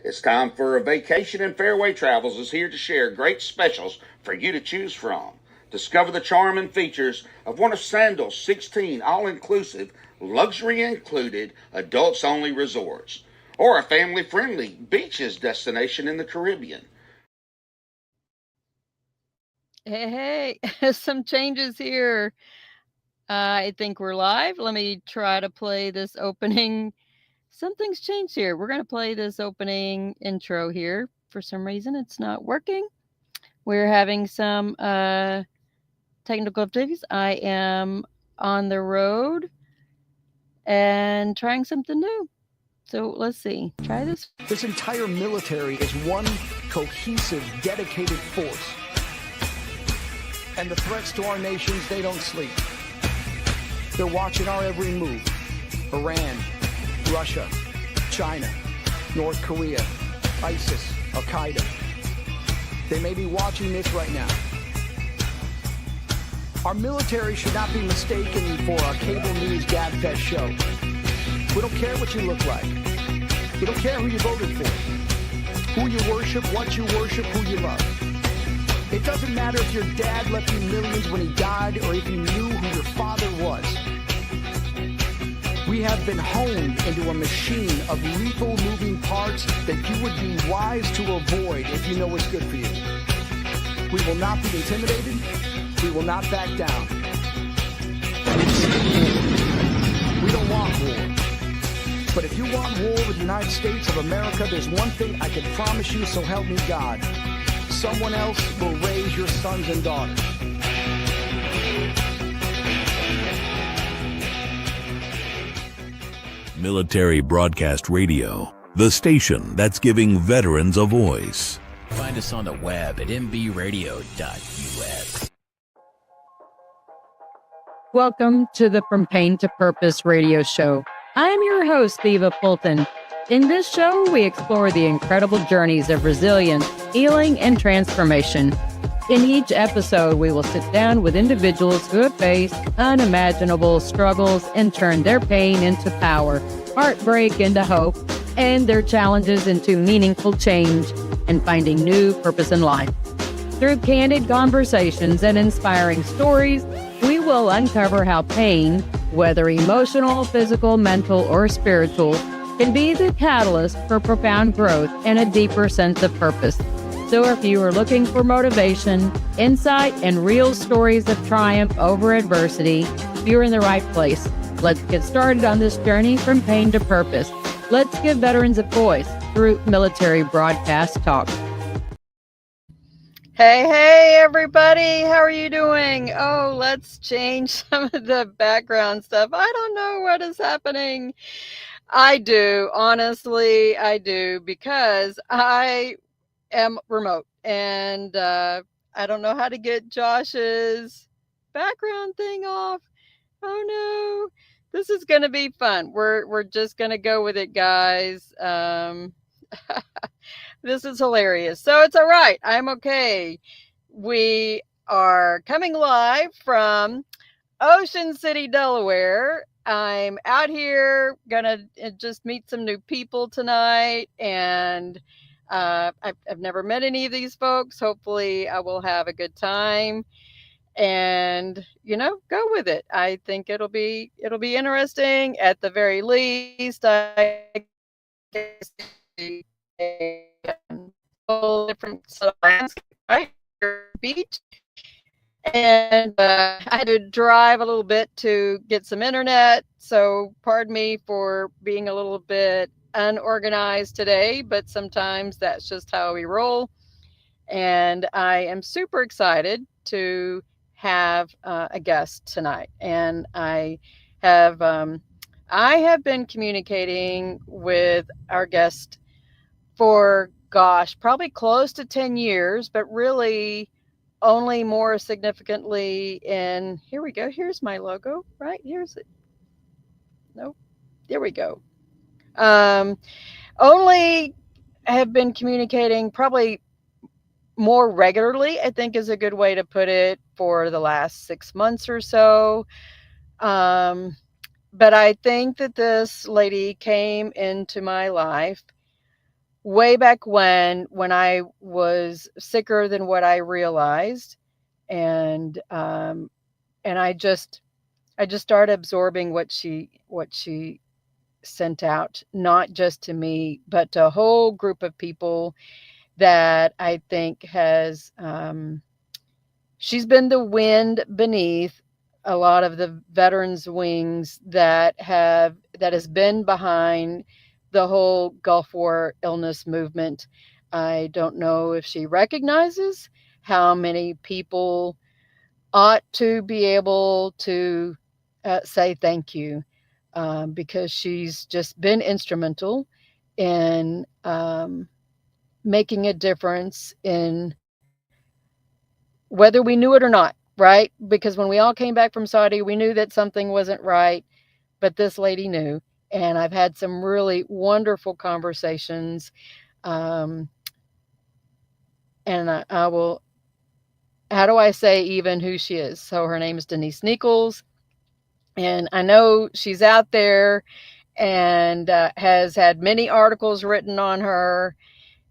It's time for a vacation, and Fairway Travels is here to share great specials for you to choose from. Discover the charm and features of one of Sandal's 16 all-inclusive, luxury-included, adults-only resorts, or a family-friendly beaches destination in the Caribbean. Hey, some changes here. I think we're live. Let me try to play this opening. Something's changed here. We're going to play this opening intro here. For some reason, it's not working. We're having some technical difficulties. I am on the road and trying something new. So let's see. Try this. This entire military is one cohesive, dedicated force. And the threats to our nations, they don't sleep. They're watching our every move. Iran, Russia, China, North Korea, ISIS, Al-Qaeda. They may be watching this right now. Our military should not be mistaken for a cable news gabfest show. We don't care what you look like. We don't care who you voted for, who you worship, what you worship, who you love. It doesn't matter if your dad left you millions when he died or if you knew who your father was. We have been honed into a machine of lethal moving parts that you would be wise to avoid if you know what's good for you. We will not be intimidated. We will not back down. We don't want war. But if you want war with the United States of America, there's one thing I can promise you, so help me God. Someone else will raise your sons and daughters. Military Broadcast Radio, the station that's giving veterans a voice. Find us on the web at mbradio.us. Welcome to the From Pain to Purpose radio show. I am your host, Eva Fulton. In this show, we explore the incredible journeys of resilience, healing, and transformation. In each episode, we will sit down with individuals who have faced unimaginable struggles and turned their pain into power, heartbreak into hope, and their challenges into meaningful change and finding new purpose in life. Through candid conversations and inspiring stories, we will uncover how pain, whether emotional, physical, mental, or spiritual, can be the catalyst for profound growth and a deeper sense of purpose. So if you are looking for motivation, insight, and real stories of triumph over adversity, you're in the right place. Let's get started on this journey from pain to purpose. Let's give veterans a voice through Military Broadcast Talk. Hey, everybody. How are you doing? Oh, let's change some of the background stuff. I don't know what is happening. I do. Honestly, I do, because I am remote and I don't know how to get Josh's background thing off. Oh, no. This is going to be fun. We're just going to go with it, guys. This is hilarious. So it's all right. I'm okay. We are coming live from Ocean City, Delaware. I'm out here, gonna just meet some new people tonight, and I've never met any of these folks. Hopefully I will have a good time and, go with it. I think it'll be interesting. At the very least, I guess a whole different set of landscape, right? Beach. And I had to drive a little bit to get some internet. So pardon me for being a little bit unorganized today, but sometimes that's just how we roll. And I am super excited to have a guest tonight. And I have been communicating with our guest for, probably close to 10 years, but really only more significantly here we go. Here's my logo, right? Here's it. Nope. There we go. Only have been communicating probably more regularly, I think is a good way to put it, for the last 6 months or so. But I think that this lady came into my life way back when I was sicker than what I realized, and I just started absorbing what she sent out, not just to me, but to a whole group of people that I think she's been the wind beneath a lot of the veterans' wings that has been behind the whole Gulf War illness movement. I don't know if she recognizes how many people ought to be able to say thank you, because she's just been instrumental in making a difference in whether we knew it or not, right? Because when we all came back from Saudi, we knew that something wasn't right, but this lady knew. And I've had some really wonderful conversations. Um, and I will, how do I say even who she is? So her name is Denise Nichols. And I know she's out there and has had many articles written on her.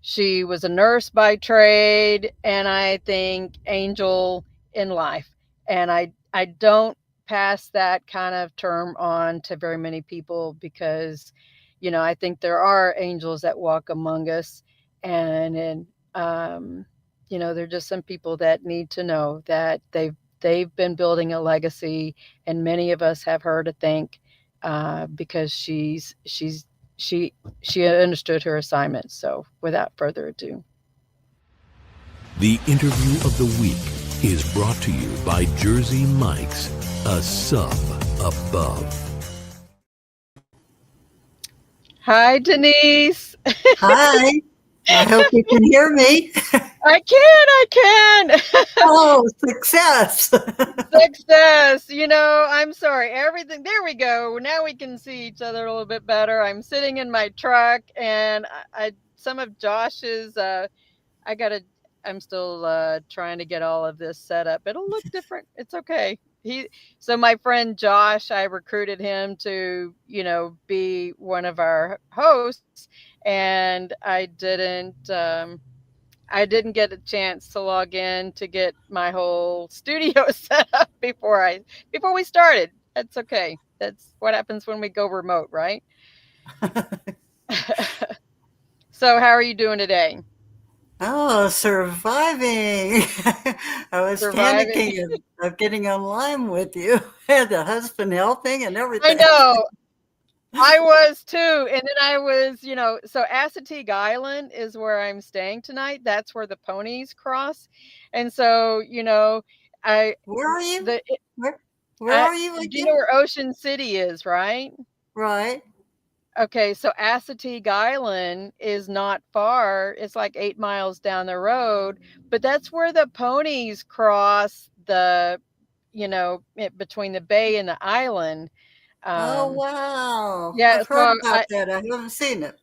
She was a nurse by trade, and I think angel in life. And I don't pass that kind of term on to very many people because, I think there are angels that walk among us, and there are just some people that need to know that they've been building a legacy, and many of us have her to thank, because she understood her assignment. So without further ado. The interview of the week is brought to you by Jersey Mike's, a sub above. Hi, Denise. Hi. I hope you can hear me. I can. Oh, success. Success. I'm sorry. Everything. There we go. Now we can see each other a little bit better. I'm sitting in my truck, and some of Josh's, I'm still trying to get all of this set up. It'll look different. It's okay. So my friend Josh, I recruited him to, be one of our hosts, and I didn't get a chance to log in to get my whole studio set up before we started. That's okay. That's what happens when we go remote, right? So how are you doing today? Oh, surviving. I was panicking of getting online with you. I had the husband helping and everything. I know. I was too. And then I was, so Assateague Island is where I'm staying tonight. That's where the ponies cross. And so, Where are you? Where are you again? Do you know where Ocean City is, right? Right. Okay, so Assateague Island is not far. It's like 8 miles down the road, but that's where the ponies cross between the bay and the island. Oh, wow. Yeah, I've heard about that. I haven't seen it.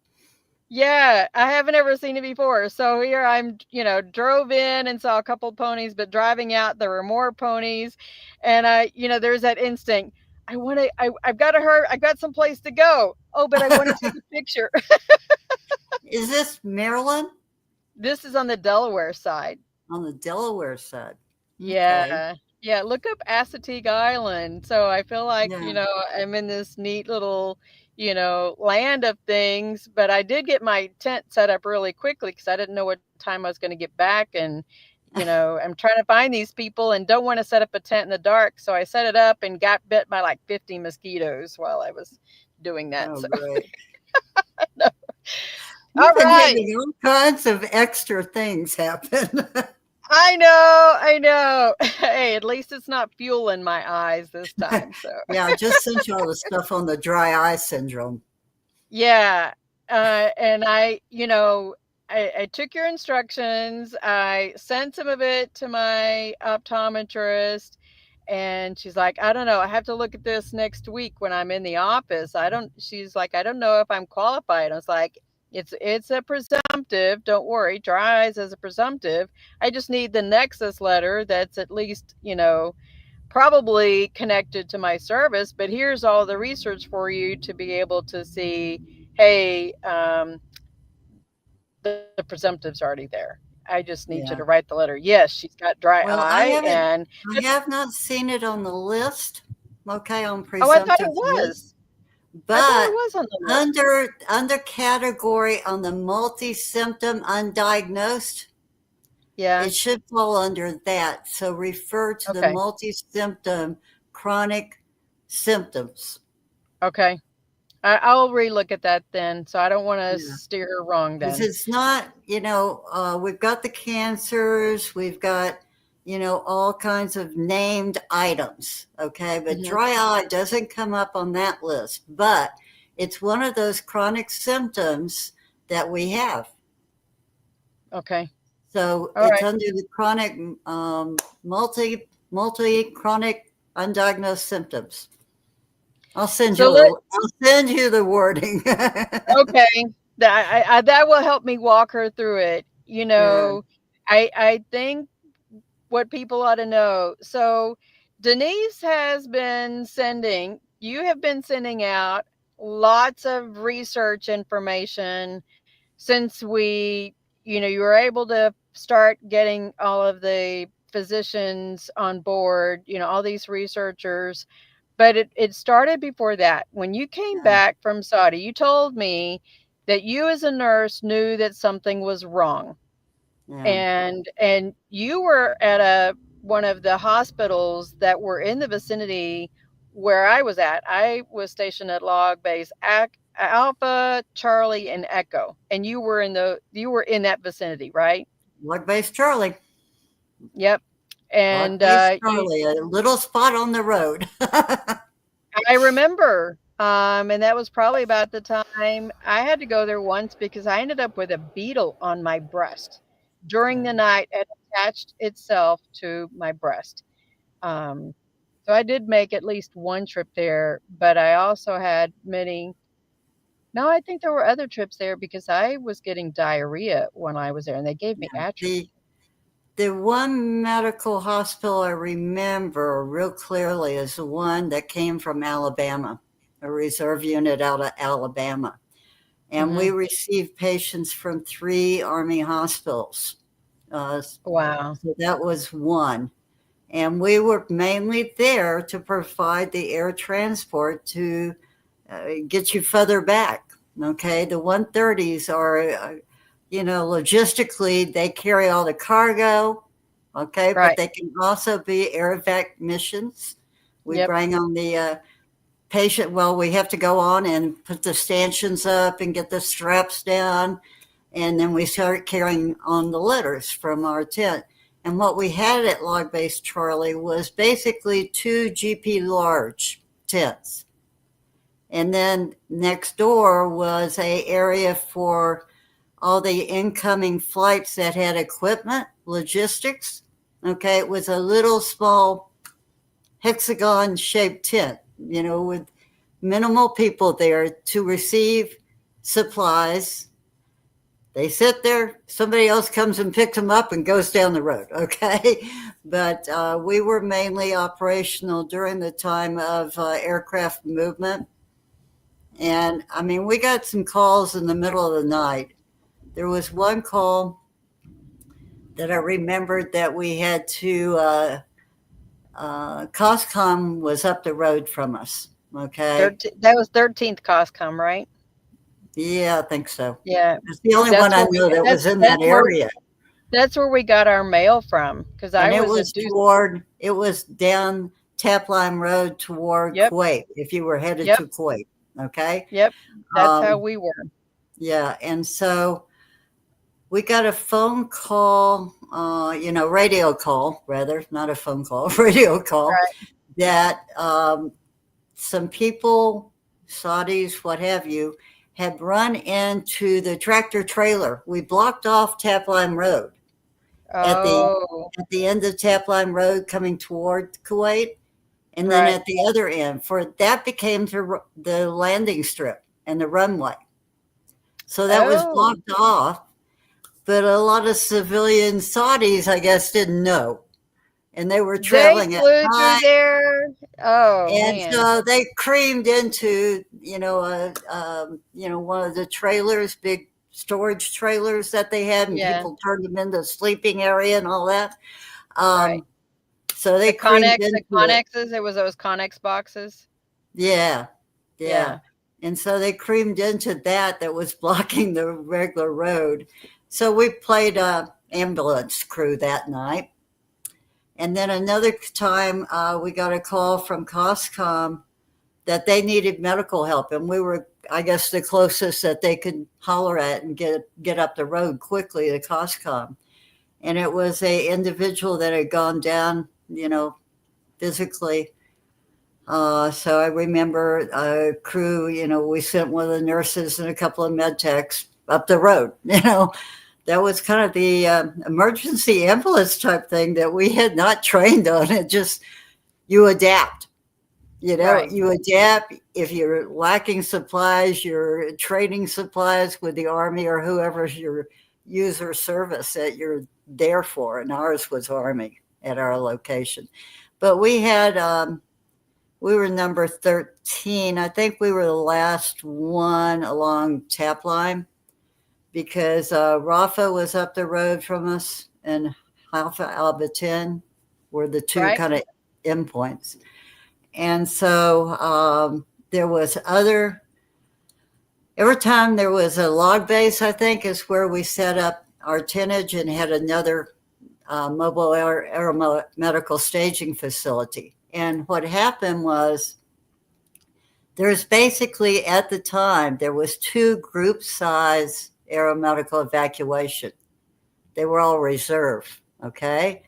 Yeah, I haven't ever seen it before. So here I'm, drove in and saw a couple of ponies, but driving out, there were more ponies. And there's that instinct. I've got to hurry. I've got some place to go. Oh, but I want to take a picture. Is this Maryland? This is on the Delaware side. On the Delaware side. Yeah. Okay. Yeah. Look up Assateague Island. So I feel like, I'm in this neat little, land of things, but I did get my tent set up really quickly because I didn't know what time I was going to get back. And, I'm trying to find these people and don't want to set up a tent in the dark. So I set it up and got bit by like 50 mosquitoes while I was doing that. Oh, so. great. No. You've been having all kinds of extra things happen. I know. Hey, at least it's not fuel in my eyes this time. So yeah, I just sent you all the stuff on the dry eye syndrome. Yeah. And I took your instructions. I sent some of it to my optometrist, and she's like, I don't know. I have to look at this next week when I'm in the office. She's like, I don't know if I'm qualified. I was like, it's a presumptive. Don't worry. Dry eyes is a presumptive. I just need the nexus letter that's at least, probably connected to my service. But here's all the research for you to be able to see, hey, the presumptive's already there. I just need you Yeah. to write the letter. Yes, she's got dry Well, eye, and I have not seen it on the list, okay, on oh, I thought presumptive it list, was. I thought it but was on the list. under category on the multi-symptom undiagnosed, Yeah. it should fall under that. So refer to the Okay. multi-symptom chronic symptoms. Okay. I'll relook at that then. So I don't want to Yeah. steer her wrong Because then. it's not, we've got the cancers, we've got, all kinds of named items. Okay. But Mhm. dry eye doesn't come up on that list, but it's one of those chronic symptoms that we have. Okay. So All it's right. under the chronic, multi chronic undiagnosed symptoms. I'll send So you the wording. okay. That will help me walk her through it. Yeah. I think what people ought to know. So Denise has been you have been sending out lots of research information since you were able to start getting all of the physicians on board, all these researchers. But it started before that. When you came Yeah. back from Saudi, you told me that you as a nurse knew that something was wrong. Yeah. And you were at one of the hospitals that were in the vicinity where I was at. I was stationed at Log Base Alpha, Charlie, and Echo, and you were in that vicinity, right? Log Base Charlie. Yep. Log And Base Charlie, a little spot on the road. I remember, and that was probably about the time I had to go there once because I ended up with a beetle on my breast during the night. It attached itself to my breast. Um, so I did make at least one trip there, but I also had many. No, I think there were other trips there because I was getting diarrhea when I was there, and they gave me atropine. The one medical hospital I remember real clearly is the one that came from Alabama, a reserve unit out of Alabama. And we received patients from 3 Army hospitals. Wow. So that was one. And we were mainly there to provide the air transport to get you further back. Okay. The 130s are, logistically, they carry all the cargo. Okay. Right. But they can also be air evac missions. We bring on the patient. Well, we have to go on and put the stanchions up and get the straps down. And then we start carrying on the litters from our tent. And what we had at Log Base Charlie was basically 2 GP large tents. And then next door was an area for all the incoming flights that had equipment, logistics. Okay, it was a little small hexagon-shaped tent, with minimal people there to receive supplies. They sit there, somebody else comes and picks them up and goes down the road, okay? But we were mainly operational during the time of aircraft movement. And, we got some calls in the middle of the night. There was one call that I remembered that we had to, COSCOM was up the road from us, okay? That was 13th COSCOM, right? Yeah, I think so. Yeah. It's the only one I know that was in that area. That's where we got our mail from, because it was down Tapline Road toward Kuwait, if you were headed to Kuwait, okay? Yep, that's how we were. Yeah, and so we got a phone call, radio call, rather, not a phone call, radio call, that some people, Saudis, what have you, had run into the tractor trailer. We blocked off Tapline Road at the end of Tapline Road coming toward Kuwait. And then at the other end, that became the landing strip and the runway. So that was blocked off. But a lot of civilian Saudis, I guess, didn't know. And they were traveling at night. Through there. Oh, and man. So they creamed into, one of the trailers, big storage trailers that they had, and Yeah. people turned them into a sleeping area and all that. Right. So they The creamed Connex, the into it. Connexes, it was those Connex boxes. Yeah. Yeah. And so they creamed into that was blocking the regular road. So we played ambulance crew that night. And then another time we got a call from COSCOM that they needed medical help. And we were, I guess, the closest that they could holler at and get up the road quickly to COSCOM. And it was a individual that had gone down, physically. So I remember a crew, we sent one of the nurses and a couple of med techs up the road. That was kind of the emergency ambulance type thing that we had not trained on. It just, you adapt. Right. You adapt. If you're lacking supplies, you're trading supplies with the Army or whoever's your user service that you're there for. And ours was Army at our location. But we had, we were number 13. I think we were the last one along Tap Line because Rafa was up the road from us and Alpha Alba 10 were the two kind of endpoints. And so there was every time there was a log base, I think, is where we set up our tonnage and had another mobile aeromedical staging facility. And what happened was there's basically, at the time, there was 2 group size aeromedical evacuation. They were all reserve, okay?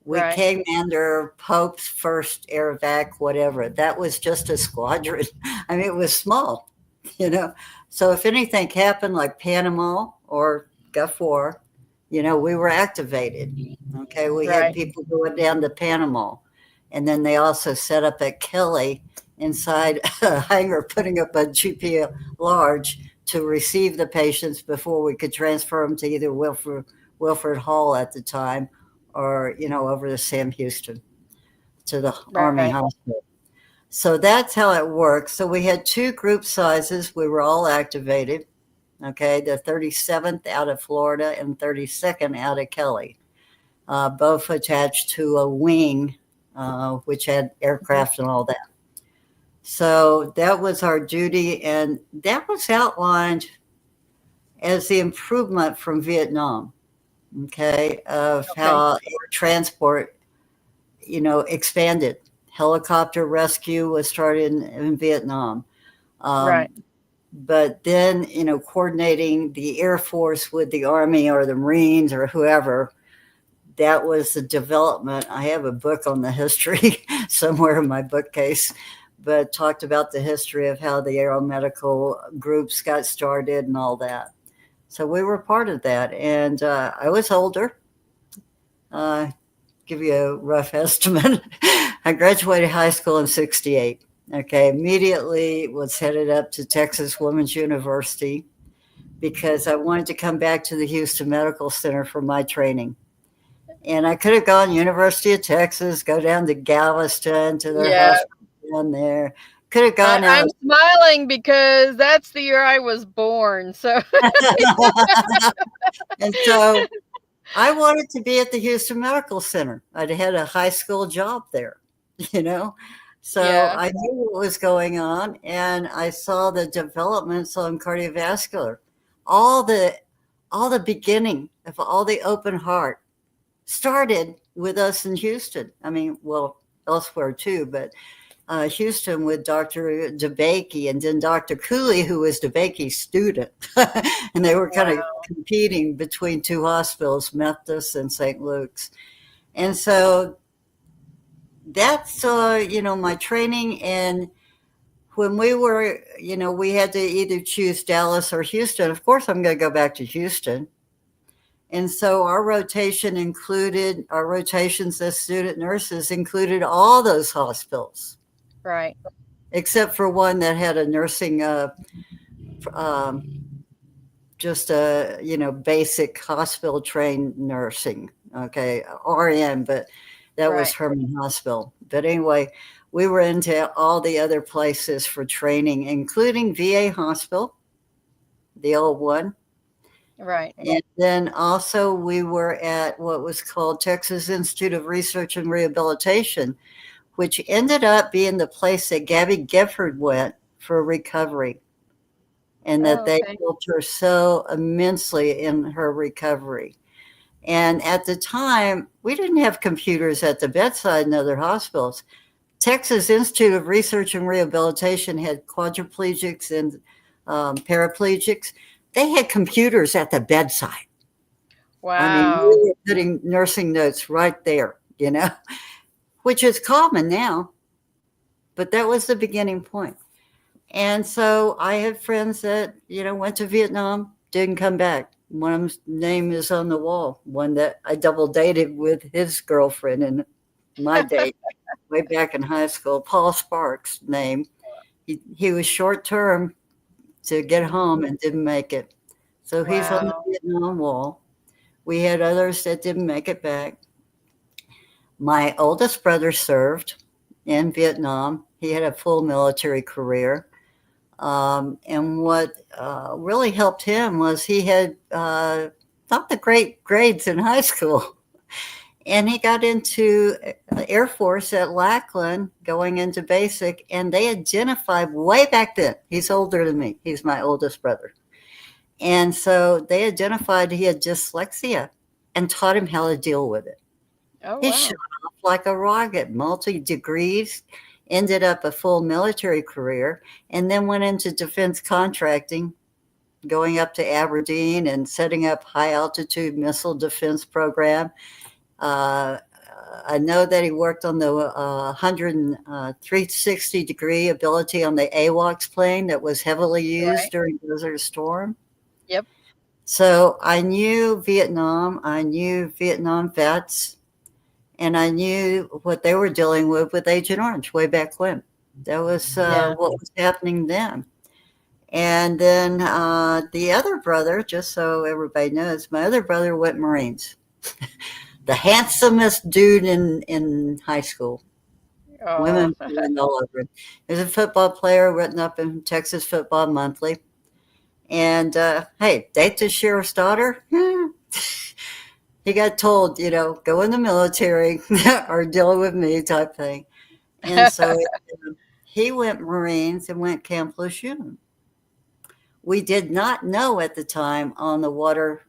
We came under Pope's first air evac, whatever. That was just a squadron. I mean, it was small, So if anything happened like Panama or Gulf War, we were activated, okay? We had people going down to Panama. And then they also set up at Kelly inside a hangar, putting up a GP large to receive the patients before we could transfer them to either Wilford Hall at the time or, over to Sam Houston to the Army Hospital. So that's how it works. So we had 2 group sizes. We were all activated. Okay. The 37th out of Florida and 32nd out of Kelly, both attached to a wing, which had aircraft and all that. So that was our duty. And that was outlined as the improvement from Vietnam, of how air transport, expanded. Helicopter rescue was started in Vietnam. But then, coordinating the Air Force with the Army or the Marines or whoever, that was the development. I have a book on the history somewhere in my bookcase, but talked about the history of how the aeromedical groups got started and all that. So we were part of that. And I was older. Give you a rough estimate. I graduated high school in 1968. Okay, immediately was headed up to Texas Women's University because I wanted to come back to the Houston Medical Center for my training. And I could have gone University of Texas, go down to Galveston to their hospital down there. Could have gone out. I'm smiling because that's the year I was born. So, and so I wanted to be at the Houston Medical Center. I'd had a high school job there, So I knew what was going on, and I saw the developments on cardiovascular, all the beginning of all the open heart started with us in Houston. I mean, well, elsewhere too, but Houston with Dr. DeBakey and then Dr. Cooley, who was DeBakey's student. And they were kind of competing between 2 hospitals, Methodist and St. Luke's. And so that's, my training. And when we were, we had to either choose Dallas or Houston. Of course, I'm going to go back to Houston. And so our rotations as student nurses included all those hospitals. Right. Except for one that had a nursing, basic hospital trained nursing. Okay. RN, but that was Herman Hospital. But anyway, we were into all the other places for training, including VA Hospital, the old one. Right. And then also we were at what was called Texas Institute of Research and Rehabilitation, which ended up being the place that Gabby Gifford went for recovery, and that Oh, they okay. helped her so immensely in her recovery. And at the time, we didn't have computers at the bedside in other hospitals. Texas Institute of Research and Rehabilitation had quadriplegics and paraplegics. They had computers at the bedside. I mean, we Wow. were putting nursing notes right there, which is common now, but that was the beginning point. And so I had friends that, went to Vietnam, didn't come back. One of them's name is on the wall, one that I double dated with his girlfriend in my date way back in high school, Paul Sparks' name. He was short term to get home and didn't make it. So he's on the Wow. Vietnam wall. We had others that didn't make it back. My oldest brother served in Vietnam. He had a full military career. And what really helped him was he had not the great grades in high school. And he got into Air Force at Lackland, going into basic, and they identified way back then. He's older than me. He's my oldest brother. And so they identified he had dyslexia and taught him how to deal with it. Oh, He wow. shot off like a rocket, multi-degrees, ended up a full military career, and then went into defense contracting, going up to Aberdeen and setting up high-altitude missile defense program. I know that he worked on the 360-degree ability on the AWACS plane that was heavily used Right. during Desert Storm. Yep. So I knew Vietnam. I knew Vietnam vets. And I knew what they were dealing with Agent Orange way back when. That was Yeah. what was happening then. And then the other brother, just so everybody knows, my other brother went Marines. The handsomest dude in high school. Oh, Women were all over him. He was a football player written up in Texas Football Monthly. And hey, date the sheriff's daughter? He got told, go in the military or deal with me type thing. And so he went Marines and went Camp Lejeune. We did not know at the time on the water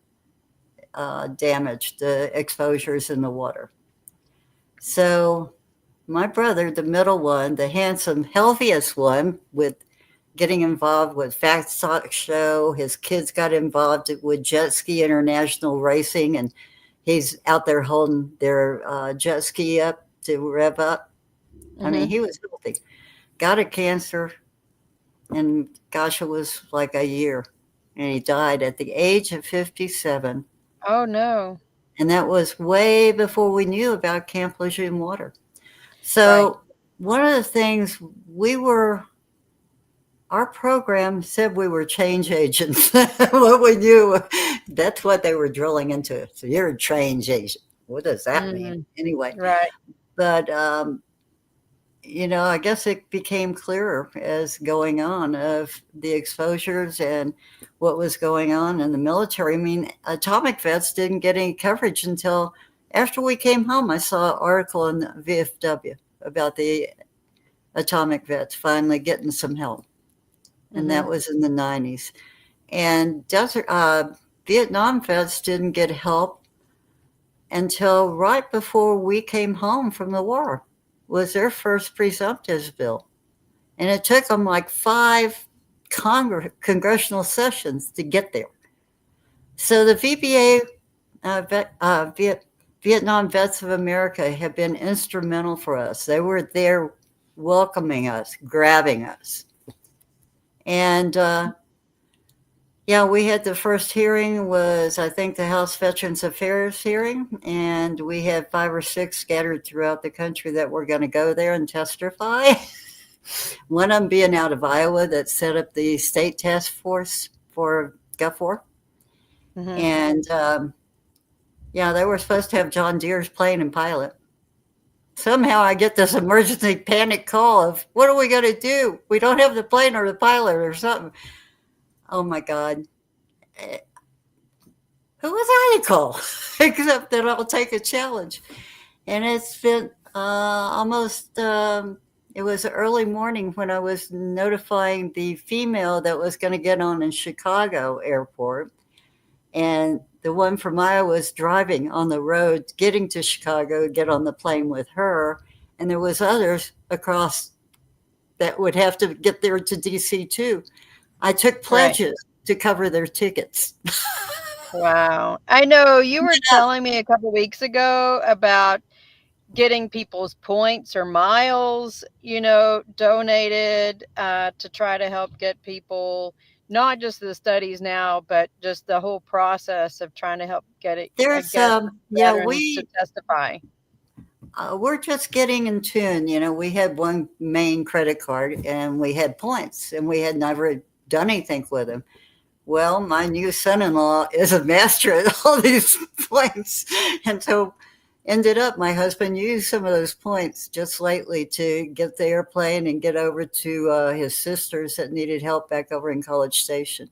damage, the exposures in the water. So my brother, the middle one, the handsome, healthiest one, with getting involved with Fat Sock Show, his kids got involved with Jet Ski International Racing, and he's out there holding their jet ski up to rev up. I mean, he was healthy. Got a cancer, and gosh, it was like a year. And he died at the age of 57. Oh, no. And that was way before we knew about Camp Lejeune water. So one of the things our program said we were change agents. What we knew, that's what they were drilling into. So you're a change agent. What does that mean? Anyway. Right. But, I guess it became clearer as going on of the exposures and what was going on in the military. I mean, atomic vets didn't get any coverage until after we came home. I saw an article in the VFW about the atomic vets finally getting some help. And that was in the 90s. And Vietnam vets didn't get help until right before we came home from the war. Was their first presumptives bill. And it took them like 5 congressional sessions to get there. So the VBA, Vietnam Vets of America, have been instrumental for us. They were there welcoming us, grabbing us. And we had the first hearing was, I think, the House Veterans Affairs hearing, and we had 5 or 6 scattered throughout the country that were going to go there and testify. One of them being out of Iowa that set up the state task force for GUFOR. And they were supposed to have John Deere's plane and pilot. Somehow I get this emergency panic call of, what are we going to do? We don't have the plane or the pilot or something. Oh my God. who was I to call? Except that I'll take a challenge. And it's been almost, it was early morning when I was notifying the female that was going to get on in Chicago airport. And the one from Iowa was driving on the road, getting to Chicago, get on the plane with her. And there was others across that would have to get there to DC too. I took pledges to cover their tickets. Wow. I know you were telling me a couple weeks ago about getting people's points or miles, donated to try to help get people, not just the studies now, but just the whole process of trying to help get There's veterans to testify. We're just getting in tune. We had one main credit card and we had points and we had never done anything with them. Well, my new son-in-law is a master at all these points. And so ended up, my husband used some of those points just lately to get the airplane and get over to his sisters that needed help back over in College Station.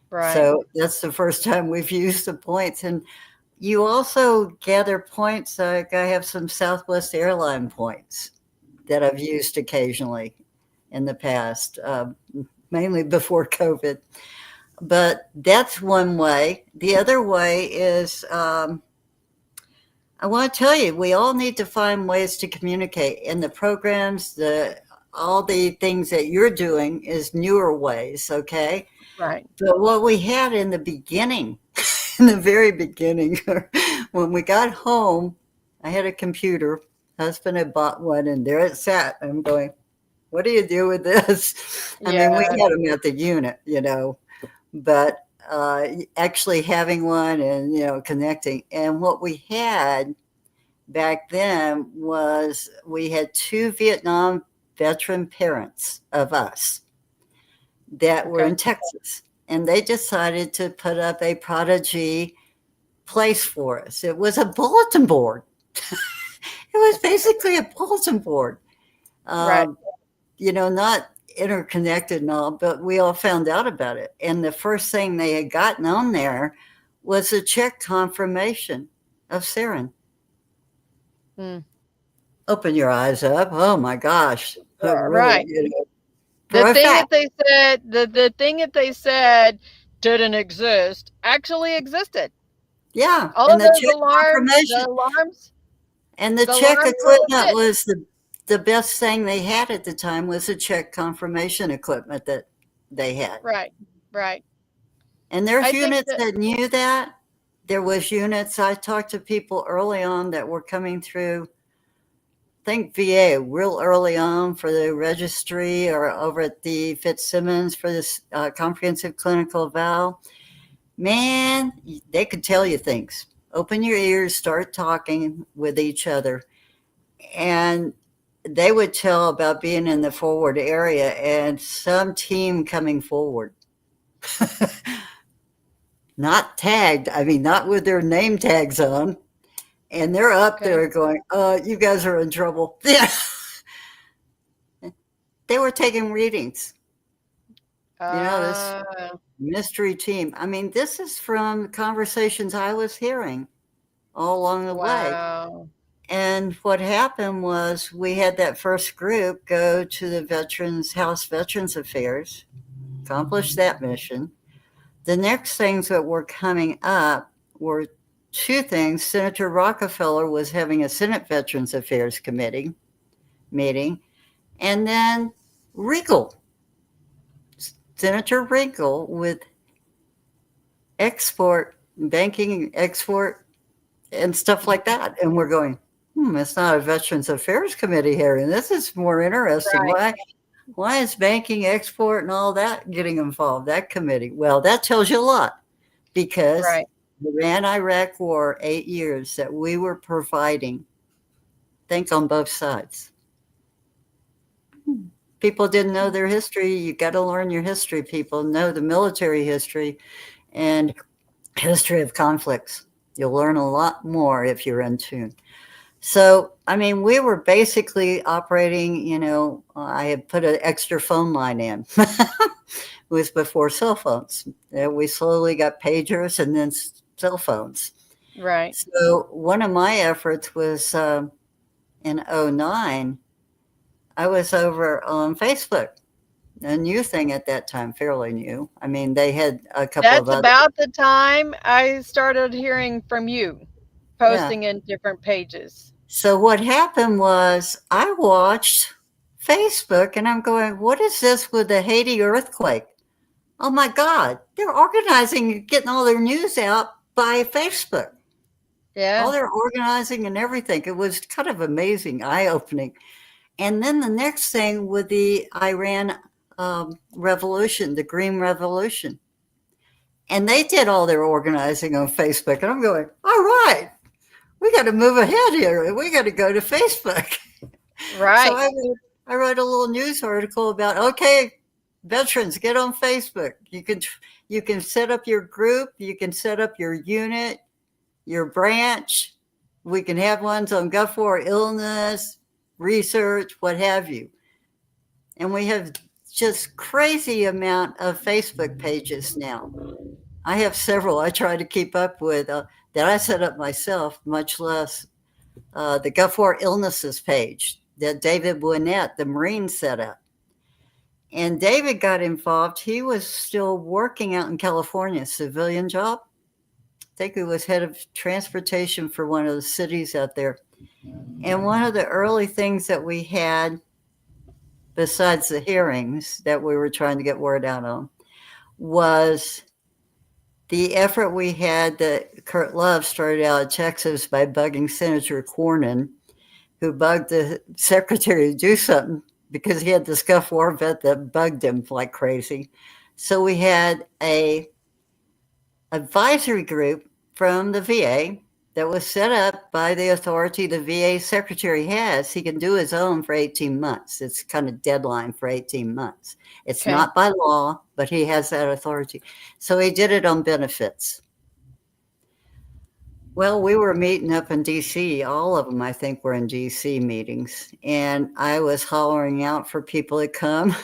Right. So that's the first time we've used the points. And you also gather points. Like I have some Southwest Airline points that I've used occasionally in the past, mainly before COVID. But that's one way. The other way is, I want to tell you, we all need to find ways to communicate. And the programs, all the things that you're doing is newer ways, okay? Right. But what we had in the beginning, in the very beginning, when we got home, I had a computer. Husband had bought one, and there it sat. I'm going, what do you do with this? I mean, we had them at the unit, but actually having one and, connecting. And what we had back then was we had 2 Vietnam veteran parents of us that were in Texas. And they decided to put up a Prodigy place for us. It was a bulletin board. It was basically a bulletin board. Right. Not interconnected and all, but we all found out about it. And the first thing they had gotten on there was a check confirmation of sarin. Open your eyes up. Oh my gosh. Right. Really, the thing that they said didn't exist actually existed. Yeah. All and of those alarms. And the check equipment was the best thing they had at the time was the check confirmation equipment that they had. Right. And there's units that knew that. There was units. I talked to people early on that were coming through, I think VA, real early on for the registry or over at the Fitzsimmons for this comprehensive clinical eval. Man, they could tell you things. Open your ears, start talking with each other. And they would tell about being in the forward area and some team coming forward. Not tagged. I mean, not with their name tags on. And they're up there going, you guys are in trouble. Yeah. They were taking readings. This mystery team. I mean, this is from conversations I was hearing all along the way. And what happened was we had that first group go to the House Veterans Affairs, accomplish that mission. The next things that were coming up were 2 things. Senator Rockefeller was having a Senate Veterans Affairs Committee meeting. And then Senator Regal with banking export and stuff like that. And we're going, it's not a Veterans Affairs Committee here. And this is more interesting. Right. Why is banking, export, and all that getting involved, that committee? Well, that tells you a lot because the Iran-Iraq war, 8 years that we were providing, think on both sides. People didn't know their history. You got to learn your history, people. Know the military history and history of conflicts. You'll learn a lot more if you're in tune. So, I mean, we were basically operating, I had put an extra phone line in. It was before cell phones. We slowly got pagers and then cell phones. Right. So one of my efforts was in '09, I was over on Facebook, a new thing at that time, fairly new. I mean, they had a couple of That's other, about the time I started hearing from you, yeah. posting in different pages. So what happened was I watched Facebook and I'm going, what is this with the Haiti earthquake? Oh my God, they're organizing, getting all their news out by Facebook. All Yeah. their organizing and everything. It was kind of amazing, eye opening. And then the next thing with the Iran revolution, the Green Revolution. And they did all their organizing on Facebook. And I'm going, all right, we got to move ahead here. We got to go to Facebook. So Right. I wrote a little news article about, okay, veterans, get on Facebook. You can set up your group. You can set up your unit, your branch. We can have ones on Gulf War illness, research, what have you. And we have just crazy amount of Facebook pages now. I have several I try to keep up with that I set up myself, much less the Gulf War illnesses page that David Winnett, the Marine, set up. And David got involved. He was still working out in California, civilian job. I think he was head of transportation for one of the cities out there. And one of the early things that we had, besides the hearings that we were trying to get word out on, was the effort we had that Kurt Love started out in Texas by bugging Senator Cornyn, who bugged the secretary to do something because he had this Gulf War vet that bugged him like crazy. So we had a advisory group from the VA that was set up by the authority the VA secretary has. He can do his own for 18 months. It's kind of deadline for 18 months. It's Okay. not by law, but he has that authority. So he did it on benefits. Well, we were meeting up in DC. All of them, I think, were in DC meetings. And I was hollering out for people to come.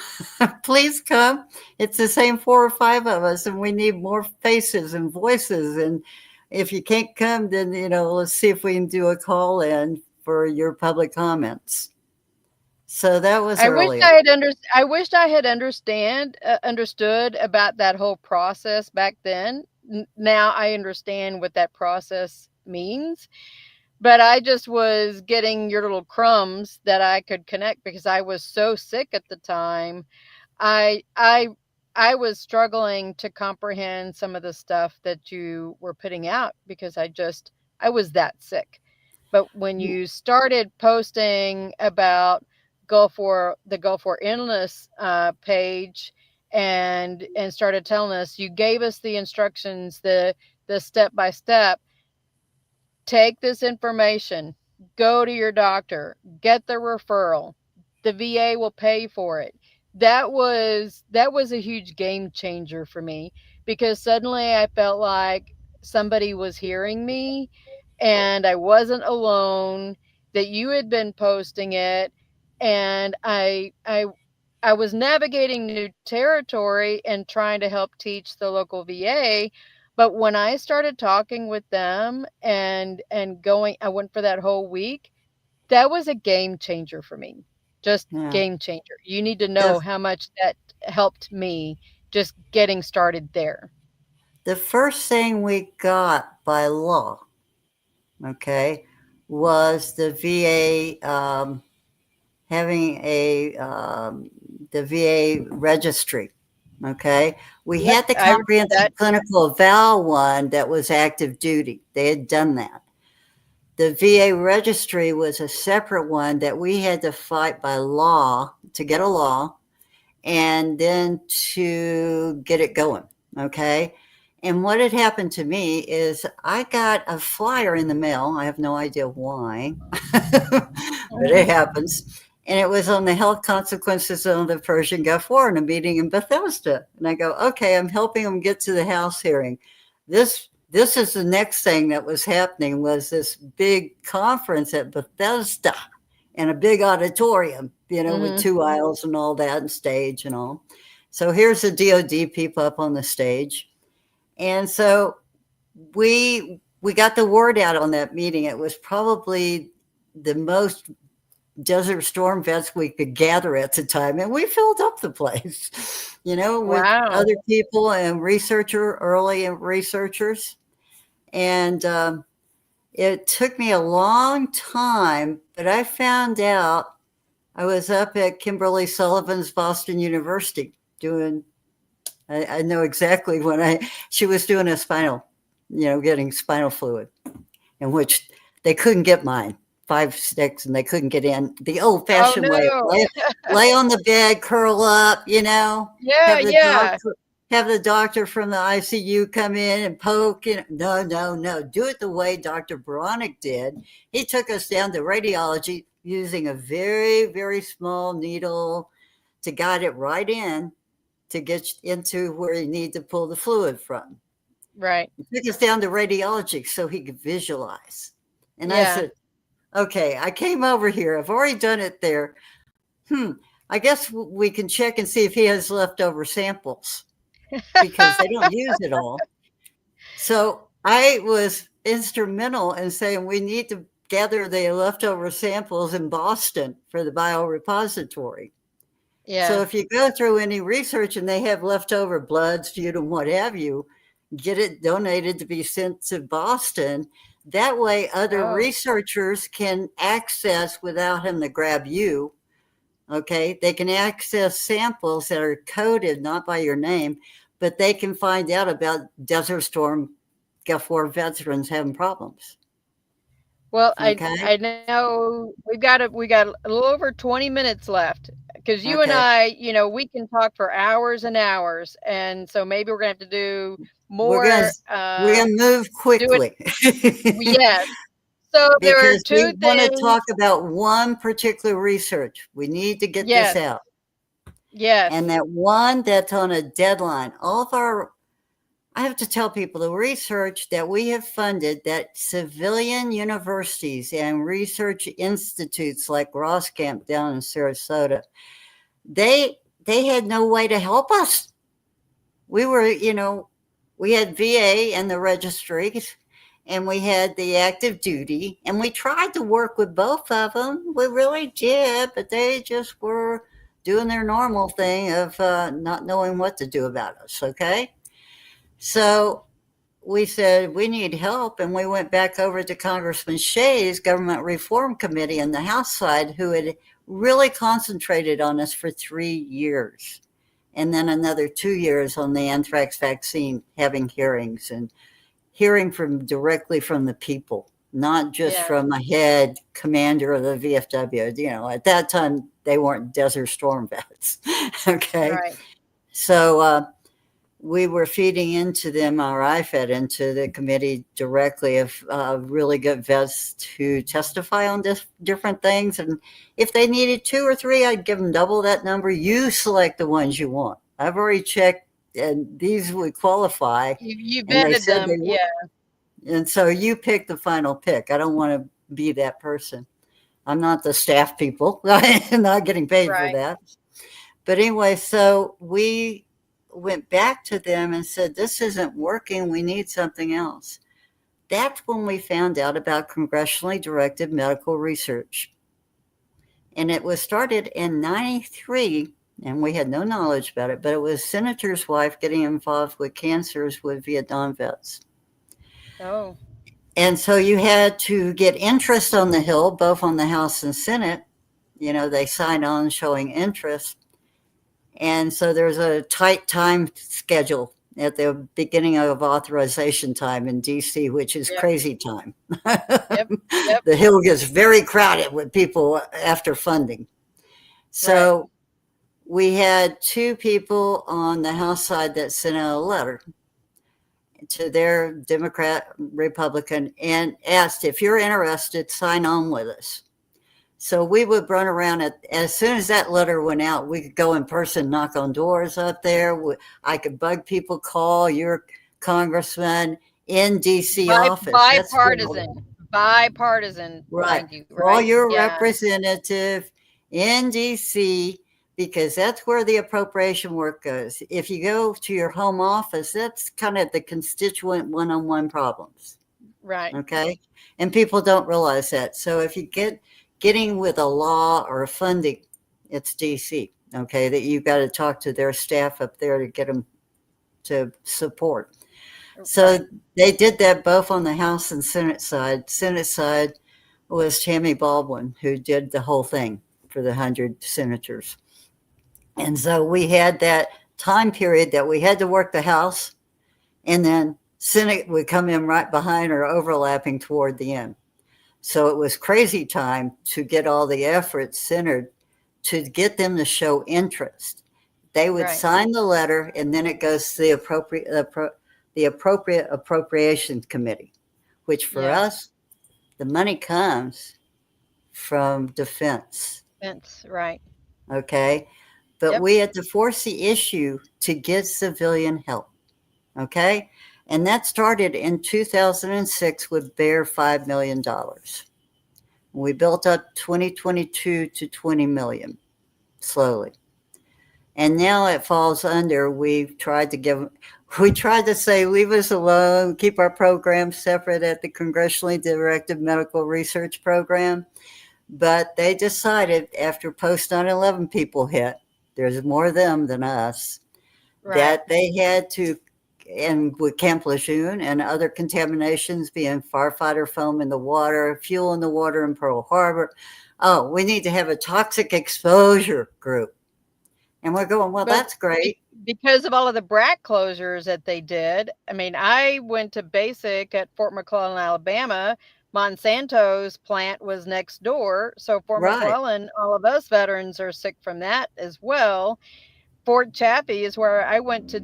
Please come. It's the same 4 or 5 of us, and we need more faces and voices. And if you can't come, then, let's see if we can do a call in for your public comments. So that was early. I wished I had understood about that whole process back then. Now I understand what that process means, but I just was getting your little crumbs that I could connect because I was so sick at the time. I was struggling to comprehend some of the stuff that you were putting out because I was that sick. But when you started posting about the Gulf War Endless page and started telling us, you gave us the instructions, the step by step. Take this information, go to your doctor, get the referral. The VA will pay for it. That was a huge game changer for me because suddenly I felt like somebody was hearing me and I wasn't alone, that you had been posting it, and I was navigating new territory and trying to help teach the local VA. But when I started talking with them and I went for that whole week, that was a game changer for me. Just Yeah. game changer. You need to The, know how much that helped me just getting started there. the first thing we got by law, okay, was the VA having the VA registry. Okay, we Yep, had the I remember comprehensive that. clinical eval one that was active duty. They had done that. The VA registry was a separate one that we had to fight by law to get a law and then to get it going. Okay. And what had happened to me is I got a flyer in the mail. I have no idea why, but it happens. And it was on the health consequences of the Persian Gulf War in a meeting in Bethesda. And I go, okay, I'm helping them get to the House hearing. This is the next thing that was happening, was this big conference at Bethesda in a big auditorium, with 2 aisles and all that and stage and all. So here's the DOD people up on the stage. And so we got the word out on that meeting. It was probably the most Desert Storm vets we could gather at the time, and we filled up the place, with Wow. other people and early researchers. And it took me a long time, but I found out I was up at Kimberly Sullivan's Boston University doing, I know exactly when she was doing a spinal, getting spinal fluid, in which they couldn't get mine. 5 sticks and they couldn't get in the old-fashioned way. Lay on the bed, curl up, Yeah, have the doctor from the ICU come in and poke. No. Do it the way Dr. Boronik did. He took us down to radiology using a very, very small needle to guide it right in to get into where you need to pull the fluid from. Right. He took us down to radiology so he could visualize. And I said, okay, I came over here. I've already done it there. I guess we can check and see if he has leftover samples because they don't use it all. So I was instrumental in saying we need to gather the leftover samples in Boston for the biorepository. Yeah. So if you go through any research and they have leftover blood, sputum, what have you, get it donated to be sent to Boston. That way other researchers can access without having to grab you. Okay. They can access samples that are coded not by your name, but they can find out about Desert Storm Gulf War veterans having problems. Well, I know we got a little over 20 minutes left because you and I, we can talk for hours and hours. And so maybe we're going to have to do more. We're going to move quickly. Yes. So there are two things. We want to talk about one particular research. We need to get this out. Yes. And that one that's on a deadline. I have to tell people the research that we have funded, that civilian universities and research institutes like Roskamp down in Sarasota, they had no way to help us. We were, we had VA and the registries, and we had the active duty, and we tried to work with both of them. We really did, but they just were doing their normal thing of not knowing what to do about us, okay? So we said, we need help, and we went back over to Congressman Shea's Government Reform Committee on the House side, who had really concentrated on us for 3 years, and then another 2 years on the anthrax vaccine, having hearings and hearing directly from the people, not just from a head commander of the VFW. At that time, they weren't Desert Storm vets. Okay. Right. So we were feeding into them, or I fed into the committee directly of really good vets to testify on different things. And if they needed 2 or 3, I'd give them double that number. You select the ones you want. I've already checked, and these would qualify. You vetted them, And so you pick the final pick. I don't want to be that person. I'm not the staff people. I'm not getting paid for that. But anyway, so we went back to them and said, this isn't working. We need something else. That's when we found out about congressionally directed medical research. And it was started in 93. And we had no knowledge about it, but it was Senator's wife getting involved with cancers with Vietnam vets. Oh. And so you had to get interest on the Hill, both on the House and Senate. They signed on showing interest. And so there's a tight time schedule at the beginning of authorization time in DC, which is crazy time. Yep. The Hill gets very crowded with people after funding. So we had 2 people on the House side that sent out a letter to their Democrat, Republican, and asked, if you're interested, sign on with us. So we would run around as soon as that letter went out, we could go in person, knock on doors up there. I could bug people, call your congressman in DC office. Bipartisan. Right. Call your representative in DC, because that's where the appropriation work goes. If you go to your home office, that's kind of the constituent one-on-one problems. Right. Okay. And people don't realize that. So if you getting with a law or funding, it's DC. Okay. That you've got to talk to their staff up there to get them to support. So they did that both on the House and Senate side. Senate side was Tammy Baldwin, who did the whole thing for the 100 senators. And so we had that time period that we had to work the House, and then Senate would come in right behind or overlapping toward the end. So it was crazy time to get all the efforts centered to get them to show interest. They would sign the letter, and then it goes to the appropriate appropriations committee, which for us, the money comes from defense. Defense, right. Okay. But we had to force the issue to get civilian help. Okay. And that started in 2006 with bare $5 million. We built up 2022 to 20 million slowly. And now it falls under, we tried to say, leave us alone, keep our program separate at the Congressionally Directed Medical Research Program. But they decided after post 9/11 people hit, there's more of them than us, that they had to, and with Camp Lejeune and other contaminations being firefighter foam in the water, fuel in the water in Pearl Harbor. Oh, we need to have a toxic exposure group. And we're going, well, that's great. Because of all of the BRAC closures that they did. I mean, I went to basic at Fort McClellan, Alabama. Monsanto's plant was next door. So Fort McClellan, all of us veterans are sick from that as well. Fort Chaffee is where I went to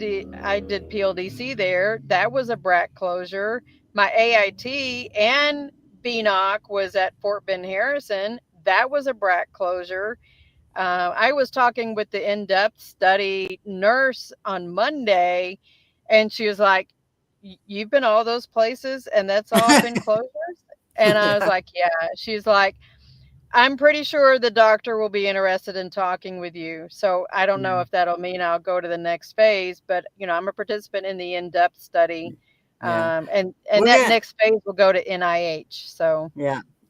I did PLDC there. That was a BRAC closure. My AIT and BNOC was at Fort Ben Harrison. That was a BRAC closure. I was talking with the in-depth study nurse on Monday, and she was like, you've been all those places and that's all been closures? And I was like, yeah. She's like, I'm pretty sure the doctor will be interested in talking with you. So I don't know if that'll mean I'll go to the next phase, but I'm a participant in the in-depth study. And that next phase will go to NIH. So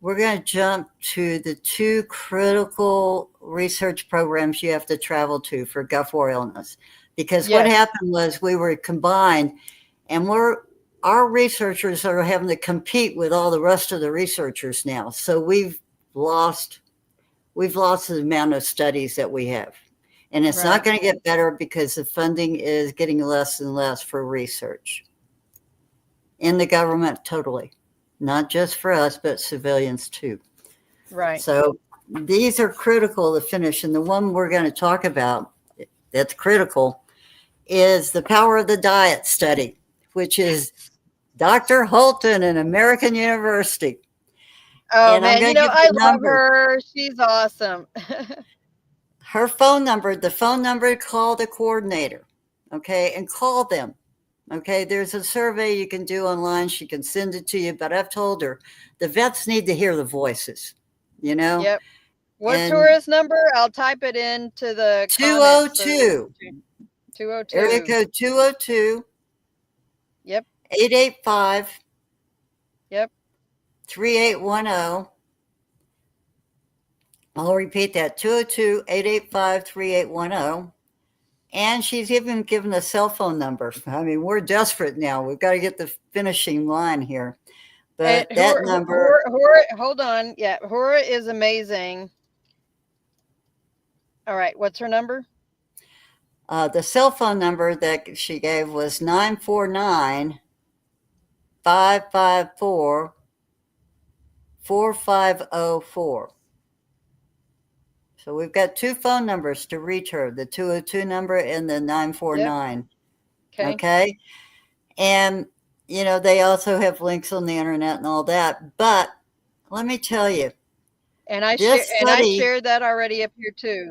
we're going to jump to the two critical research programs you have to travel to for Gulf War illness, because what happened was we were combined, and our researchers are having to compete with all the rest of the researchers now. So we've lost the amount of studies that we have, and it's not going to get better because the funding is getting less and less for research in the government, totally. Not just for us, but civilians too. Right. So these are critical to finish. And the one we're going to talk about that's critical is the Power of the Diet study, which is Dr. Holton in American University. Oh, and man, I love her. She's awesome. Her phone number, the phone number, call the coordinator, okay, and call them. Okay, there's a survey you can do online. She can send it to you, but I've told her the vets need to hear the voices, Yep. What's Hora's number? I'll type it into the 202. 202. Area code 202. Yep. 885. Yep. 3810. I'll repeat that, 202-885-3810. And she's even given a cell phone number. I mean, we're desperate now. We've got to get the finishing line here. But that number. Hold on. Yeah, Hora is amazing. All right. What's her number? The cell phone number that she gave was 949-554-4504. So we've got two phone numbers to reach her, the 202 number and the 949. Yep. Okay. And, they also have links on the internet and all that. But let me tell you. And I shared that already up here too.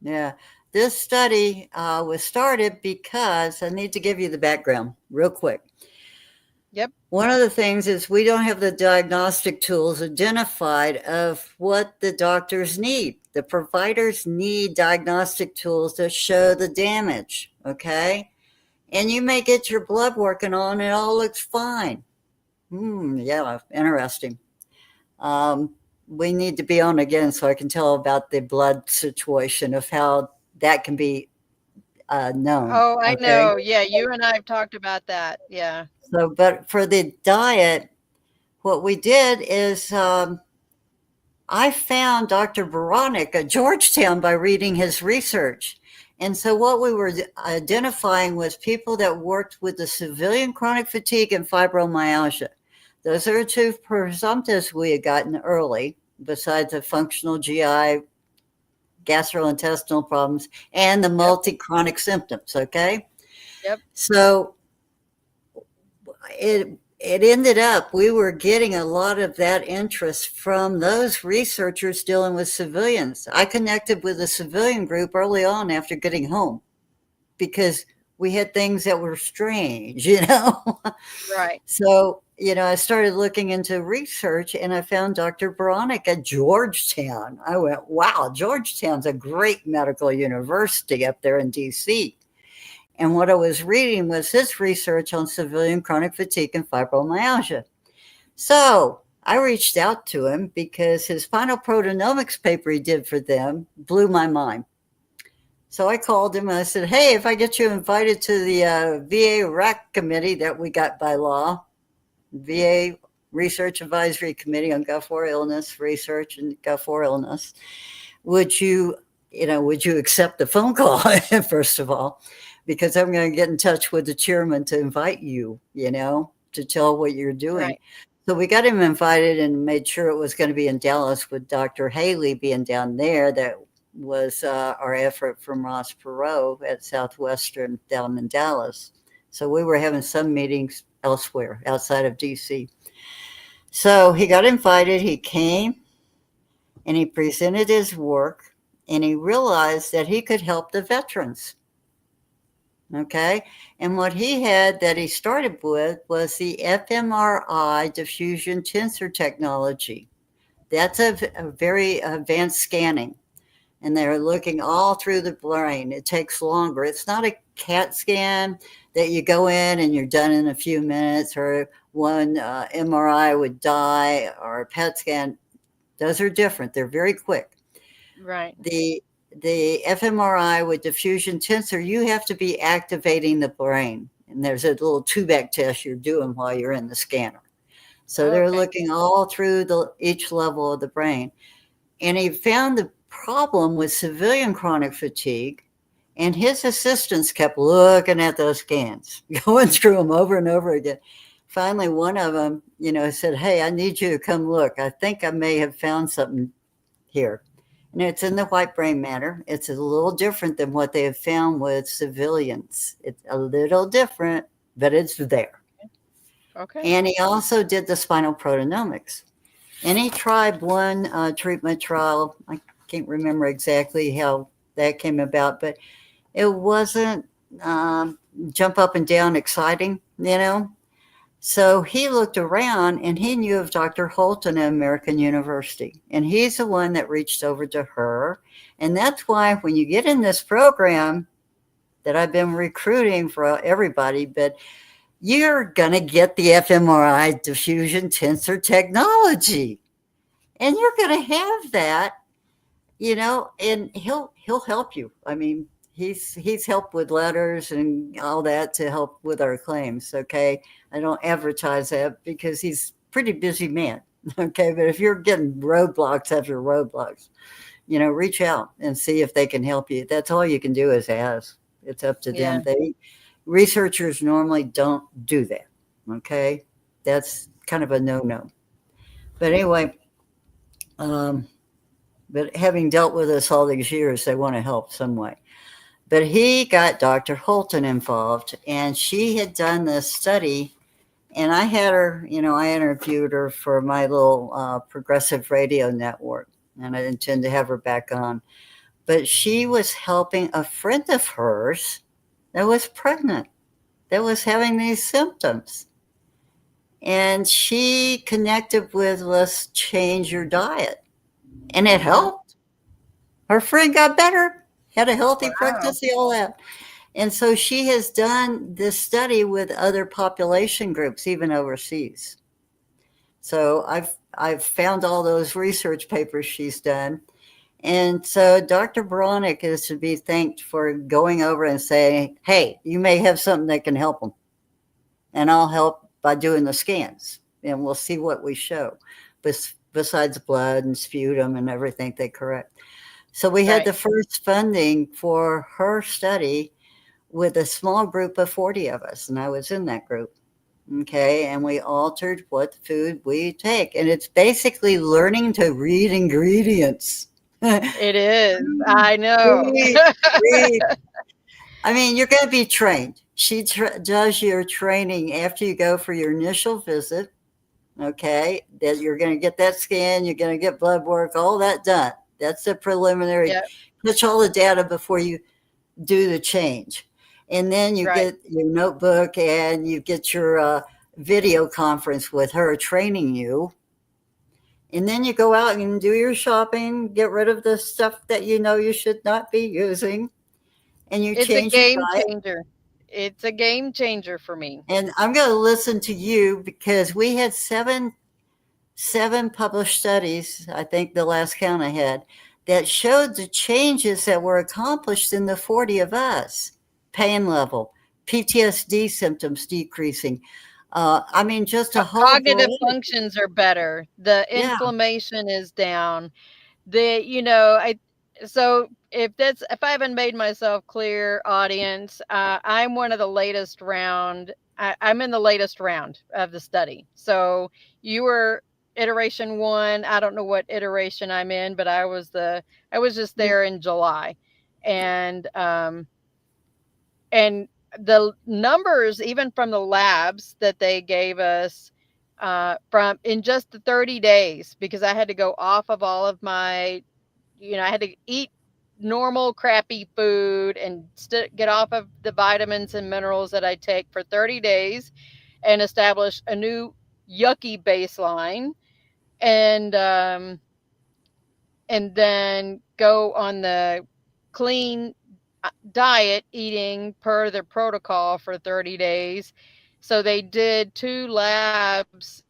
Yeah. This study was started because I need to give you the background real quick. Yep. One of the things is we don't have the diagnostic tools identified of what the doctors need. The providers need diagnostic tools that show the damage, okay? And you may get your blood working on, and it all looks fine. Yeah, interesting. We need to be on again so I can tell about the blood situation of how that can be known. Oh, I Okay. know. Yeah, you and I have talked about that. Yeah. So, but for the diet, what we did is I found Dr. Boronik at Georgetown by reading his research. And so what we were identifying was people that worked with the civilian chronic fatigue and fibromyalgia. Those are two presumptives we had gotten early, besides the functional GI, gastrointestinal problems, and the multi-chronic symptoms, okay? Yep. So it ended up we were getting a lot of that interest from those researchers dealing with civilians. I connected with a civilian group early on after getting home because we had things that were strange, you know? Right. So, you know, I started looking into research and I found Dr. Boronik at Georgetown. I went, wow, Georgetown's a great medical university up there in DC. And what I was reading was his research on civilian chronic fatigue and fibromyalgia. So I reached out to him because his spinal proteomics paper he did for them blew my mind. So I called him and I said, hey, if I get you invited to the VA RAC committee that we got by law, VA Research Advisory Committee on Gulf War Illness Research and Gulf War Illness, would you accept the phone call, first of all? Because I'm going to get in touch with the chairman to invite you, you know, to tell what you're doing. Right. So we got him invited and made sure it was going to be in Dallas with Dr. Haley being down there. That was our effort from Ross Perot at Southwestern down in Dallas. So we were having some meetings elsewhere outside of DC. So he got invited, he came, and he presented his work, and he realized that he could help the veterans. Okay. And what he had that he started with was the fMRI diffusion tensor technology. That's a very advanced scanning. And they're looking all through the brain. It takes longer. It's not a CAT scan that you go in and you're done in a few minutes, or one MRI would die, or a PET scan. Those are different. They're very quick. Right. The fMRI with diffusion tensor, you have to be activating the brain. And there's a little 2-back test you're doing while you're in the scanner. So they're looking all through each level of the brain. And he found the problem with civilian chronic fatigue, and his assistants kept looking at those scans, going through them over and over again. Finally, one of them, you know, said, hey, I need you to come look. I think I may have found something here. And it's in the white brain matter. It's a little different than what they have found with civilians. It's a little different, but it's there. Okay. And he also did the spinal proteomics. And he tried one treatment trial. I can't remember exactly how that came about, but it wasn't jump up and down exciting, you know? So he looked around and he knew of Dr. Holton at American University. And he's the one that reached over to her. And that's why when you get in this program that I've been recruiting for everybody, but you're going to get the fMRI diffusion tensor technology. And you're going to have that, you know, and he'll help you. I mean, he's helped with letters and all that to help with our claims. Okay. I don't advertise that because he's a pretty busy man. Okay. But if you're getting roadblocks after roadblocks, you know, reach out and see if they can help you. That's all you can do is ask. It's up to them. Researchers normally don't do that. Okay. That's kind of a no-no. But anyway, but having dealt with us all these years, they want to help some way. But he got Dr. Holton involved, and she had done this study, and I had her, you know, I interviewed her for my little progressive radio network, and I intend to have her back on. But she was helping a friend of hers that was pregnant, that was having these symptoms. and she connected with Let's Change Your Diet, and it helped. Her friend got better, had a healthy pregnancy, all that. And so she has done this study with other population groups, even overseas. So I've found all those research papers she's done. And so Dr. Boronik is to be thanked for going over and saying, hey, you may have something that can help them. And I'll help by doing the scans. And we'll see what we show, besides blood and sputum and everything they correct. So we had the first funding for her study with a small group of 40 of us. And I was in that group. Okay. And we altered what food we take. And it's basically learning to read ingredients. It is. I know. Read. I mean, you're going to be trained. She does your training after you go for your initial visit. Okay. That you're going to get that scan. You're going to get blood work, all that done. That's the preliminary. Yep. Push all the data before you do the change. And then you get your notebook and you get your video conference with her training you. And then you go out and do your shopping, get rid of the stuff that you know you should not be using. And you change your diet. It's a game changer. It's a game changer for me. And I'm going to listen to you because we had seven published studies, I think the last count I had, that showed the changes that were accomplished in the 40 of us. Pain level, PTSD symptoms decreasing. I mean, just a whole cognitive functions are better. The inflammation is down. So if I haven't made myself clear, audience, I'm one of the latest round. I'm in the latest round of the study. So you were iteration 1. I don't know what iteration I'm in, but I was just there in July, and the numbers, even from the labs that they gave us from in just the 30 days, because I had to go off of all of my, I had to eat normal crappy food and get off of the vitamins and minerals that I take for 30 days and establish a new yucky baseline, and then go on the clean diet, eating per the protocol for 30 days. So they did 2 labs,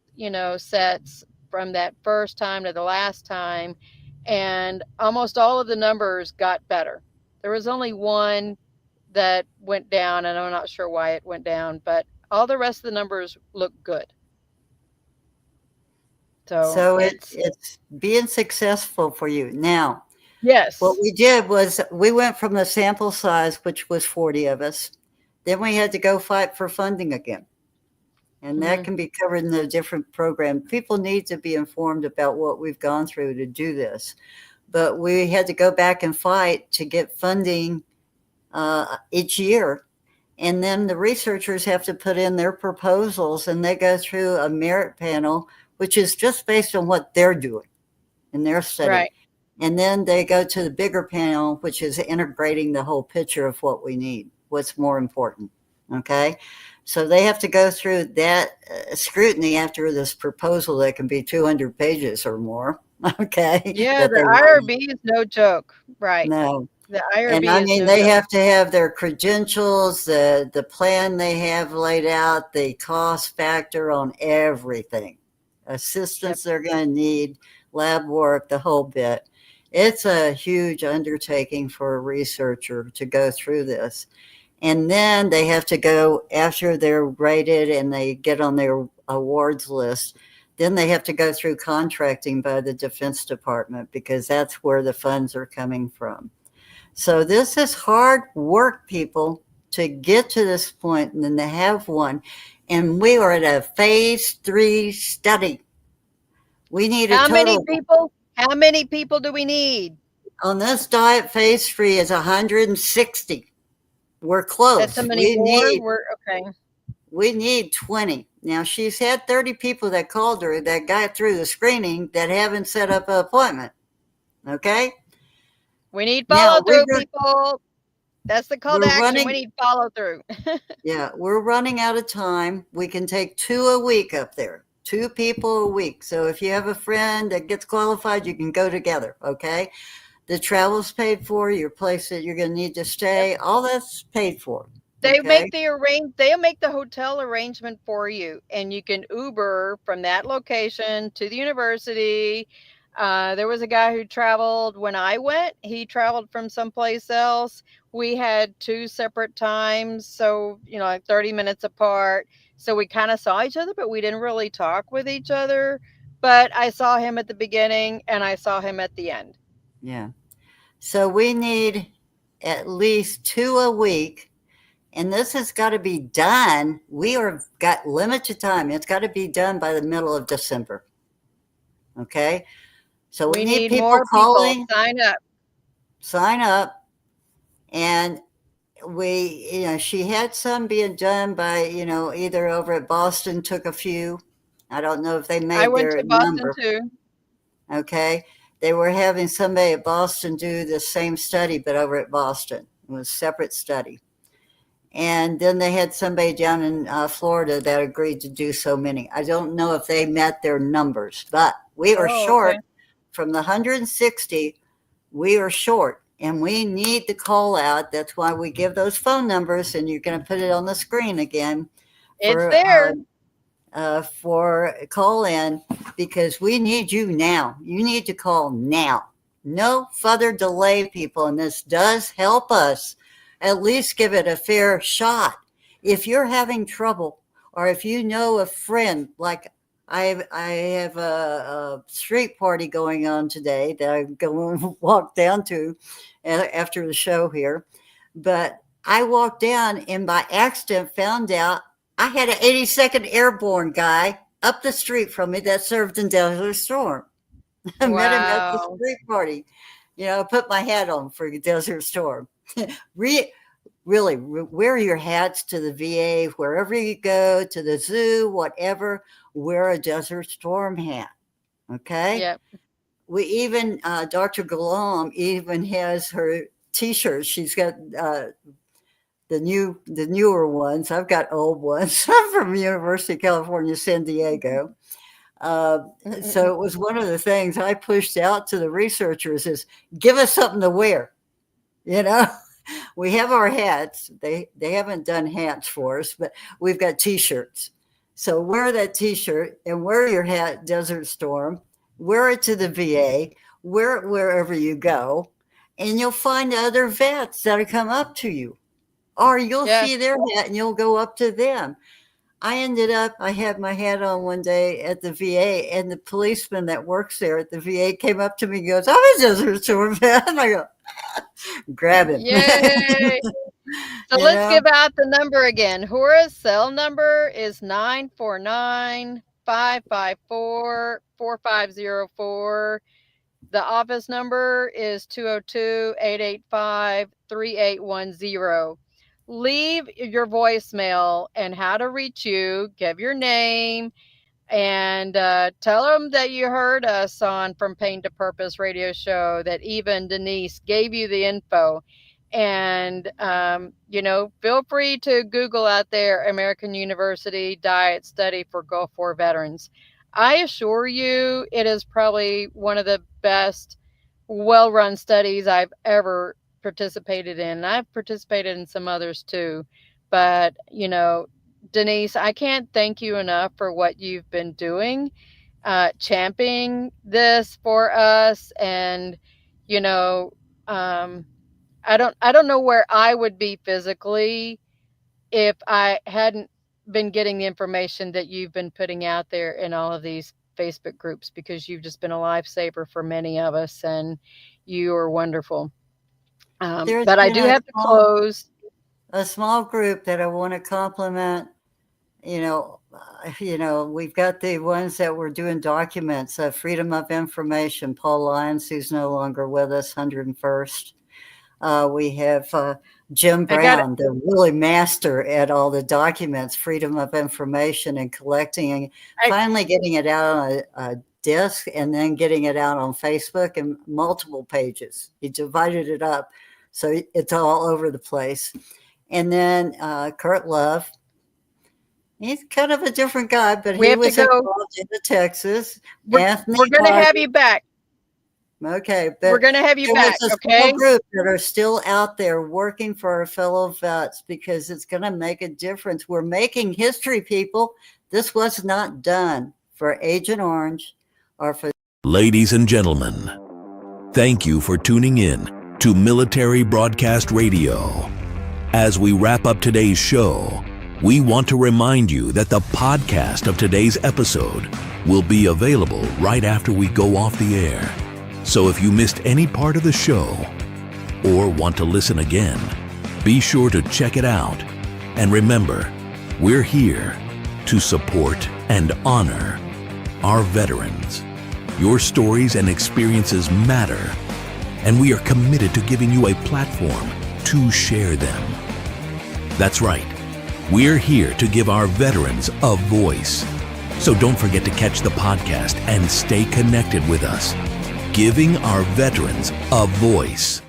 sets from that first time to the last time, and almost all of the numbers got better. There was only one that went down, and I'm not sure why it went down, but all the rest of the numbers look good. So it's being successful for you. Now, yes. What we did was we went from the sample size, which was 40 of us. Then we had to go fight for funding again. And that can be covered in a different program. People need to be informed about what we've gone through to do this. But we had to go back and fight to get funding each year. And then the researchers have to put in their proposals, and they go through a merit panel, which is just based on what they're doing in their study. Right. And then they go to the bigger panel, which is integrating the whole picture of what we need, what's more important. Okay. So they have to go through that scrutiny after this proposal that can be 200 pages or more. Okay. Yeah. The IRB is no joke. Right. No. The IRB and I mean, no they joke. have to have their credentials, the plan they have laid out, the cost factor on everything, assistance they're going to need, lab work, the whole bit. It's a huge undertaking for a researcher to go through this. And then they have to go, after they're rated and they get on their awards list, then they have to go through contracting by the Defense Department, because that's where the funds are coming from. So this is hard work, people, to get to this point and then to have one. And we are at a phase 3 study. We need How many people? How many people do we need? On this diet, phase 3 is 160. We're close. That's how many more? Okay. We need 20. Now, she's had 30 people that called her that got through the screening that haven't set up an appointment. Okay? We need follow-through, people. That's the call to We're action. We running. need follow through. Yeah, we're running out of time. We can take 2 a week up there, 2 people a week. So if you have a friend that gets qualified, you can go together. Okay. The travel's paid for, your place that you're going to need to stay, all that's paid for. They'll Okay. make the hotel arrangement for you, and you can Uber from that location to the university. There was a guy who traveled when I went. He traveled from someplace else. We had 2 separate times, so like 30 minutes apart. So we kind of saw each other, but we didn't really talk with each other. But I saw him at the beginning and I saw him at the end. Yeah. So we need at least 2 a week. And this has got to be done. We are got limited time. It's got to be done by the middle of December. Okay. So we need people more calling. People. Sign up. And she had some being done by, either over at Boston, took a few. I don't know if they made I went their to Boston number. too. Okay. They were having somebody at Boston do the same study, but over at Boston. It was a separate study. And then they had somebody down in Florida that agreed to do so many. I don't know if they met their numbers, but we are short. Okay. From the 160. We are short, and we need to call out. That's why we give those phone numbers, and you're going to put it on the screen again. It's there. For call in, because we need you now. You need to call now. No further delay, people, and this does help us. At least give it a fair shot. If you're having trouble, or if you know a friend, like I have a street party going on today that I'm going to walk down to after the show here. But I walked down and by accident found out I had an 82nd Airborne guy up the street from me that served in Desert Storm. I met him at the street party. Put my hat on for Desert Storm. Really, wear your hats to the VA, wherever you go, to the zoo, whatever, wear a Desert Storm hat. Okay? Yep. We even, Dr. Galam even has her T-shirts. She's got the newer ones. I've got old ones. I'm from University of California, San Diego. So it was one of the things I pushed out to the researchers is give us something to wear. We have our hats. They haven't done hats for us, but we've got T-shirts. So wear that T-shirt and wear your hat, Desert Storm. Wear it to the VA. Wear it wherever you go, and you'll find other vets that'll come up to you, or you'll see their hat and you'll go up to them. I had my hat on one day at the VA, and the policeman that works there at the VA came up to me and goes, "I'm a Desert Storm vet." And I go, grab him. Yay. So let's give out the number again. Hora's cell number is 949-554-4504. The office number is 202-885-3810. Leave your voicemail and how to reach you. Give your name and tell them that you heard us on From Pain to Purpose radio show, that even Denise gave you the info. And, feel free to Google out there, American University Diet Study for Gulf War Veterans. I assure you, it is probably one of the best well-run studies I've ever participated in. I've participated in some others too, but Denise, I can't thank you enough for what you've been doing, championing this for us. And I don't know where I would be physically if I hadn't been getting the information that you've been putting out there in all of these Facebook groups, because you've just been a lifesaver for many of us, and you are wonderful. But I do have to close. A small group that I want to compliment. We've got the ones that were doing documents, Freedom of Information, Paul Lyons, who's no longer with us, 101st. We have Jim Brown, the really master at all the documents, Freedom of Information, and collecting and finally getting it out on a disk and then getting it out on Facebook and multiple pages. He divided it up So it's all over the place. And then Kurt Love. He's kind of a different guy, but We he have to was go. involved in the Texas. We're going to have you back. Okay, but We're going to have you there back, was a okay? small group that are still out there working for our fellow vets because it's going to make a difference. We're making history, people. This was not done for Agent Orange or for... Ladies and gentlemen, thank you for tuning in to Military Broadcast Radio. As we wrap up today's show, we want to remind you that the podcast of today's episode will be available right after we go off the air. So if you missed any part of the show or want to listen again, be sure to check it out. And remember, we're here to support and honor our veterans. Your stories and experiences matter, and we are committed to giving you a platform to share them. That's right. We're here to give our veterans a voice. So don't forget to catch the podcast and stay connected with us. Giving our veterans a voice.